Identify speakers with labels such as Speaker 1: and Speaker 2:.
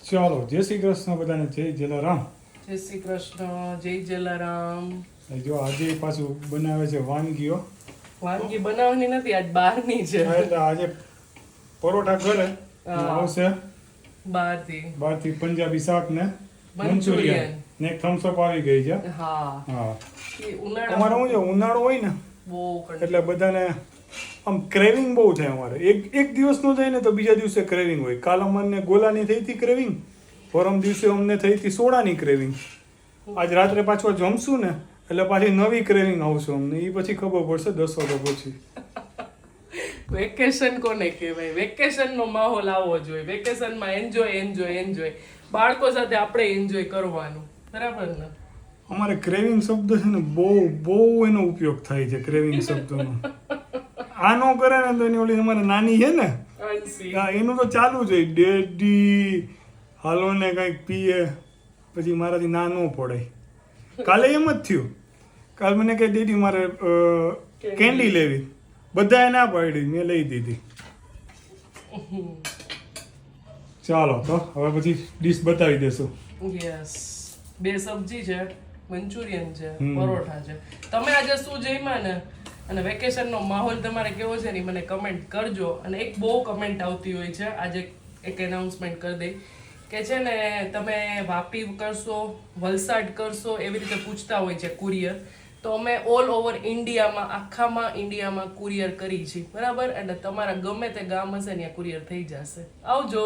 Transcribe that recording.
Speaker 1: ચાલો, જય શ્રી કૃષ્ણ બધાને, જય જલારામ.
Speaker 2: જય શ્રી કૃષ્ણ, જય જલારામ.
Speaker 1: જો આજે પાછું બનાવે છે વાનગીઓ.
Speaker 2: વાનગી બનાવવાની નથી, આજ બહારની છે.
Speaker 1: એટલે આજે પરોઠા ઘરે આવશે બહારથી પંજાબી શાક ને મંચુરિયન ને એક થમ્સ અપ આવી ગઈ છે.
Speaker 2: હા
Speaker 1: અમારે શું છે, ઉનાળો હોય ને એટલે બધાને આમ ક્રેવિંગ બહુ થાય. અમારે એક દિવસ નો જાય ને તો બીજા દિવસે ક્રેવિંગ હોય. કાલ અમને ગોલાની થઈ હતી ક્રેવિંગ, પરમ દિવસે અમને થઈ હતી સોડાની ક્રેવિંગ. આજ રાત્રે પાછો જમશું ને એટલે પાછી નવી ક્રેવિંગ આવશે અમને. એ પછી ખબર પડશે 10 વાગ્યા પછી.
Speaker 2: વેકેશન કોને કહેવાય? વેકેશન નો માહોલ આવવો જોઈએ. વેકેશન માં એન્જોય. બાળકો સાથે આપણે એન્જોય કરવાનું, બરાબર ને?
Speaker 1: અમારે ક્રેવિંગ શબ્દ છે ને બહુ એનો ઉપયોગ થાય છે. ક્રેવિંગ શબ્દનો આ નો કરે ને તો એની ઓલી અમારે નાની છે ને, એનું તો ચાલુ જ હોય, ડેડી હાલો ને કંઈક પીએ, પછી મારાથી ના ન પડાય. કાલે એમ જ થયું. કાલ મને કહે ડેડી મારે કેન્ડી લેવી, બધાએ ના પાડી, મેં લઈ દીધી. ચાલો તો હવે પછી ડીશ બતાવી દેશું.
Speaker 2: યસ, 2 સબ્જી છે, મંચુરિયન છે, પરોઠા છે. તમે આજે શું જમ્યા ને, અને વેકેશનનો માહોલ તમારે કેવો છે ને મને કમેન્ટ કરજો. અને એક બહુ કમેન્ટ આવતી હોય છે, આજે એક એનાઉન્સમેન્ટ કરી દઈ કે છે ને તમે વાપી કરશો, વલસાડ કરશો, એવી રીતે પૂછતા હોય છે કુરિયર. તો અમે ઓલ ઓવર ઇન્ડિયામાં, આખામાં ઇન્ડિયામાં કુરિયર કરી છે, બરાબર? એટલે તમારા ગમે તે ગામ હશે ને ત્યાં કુરિયર થઈ જશે. આવજો.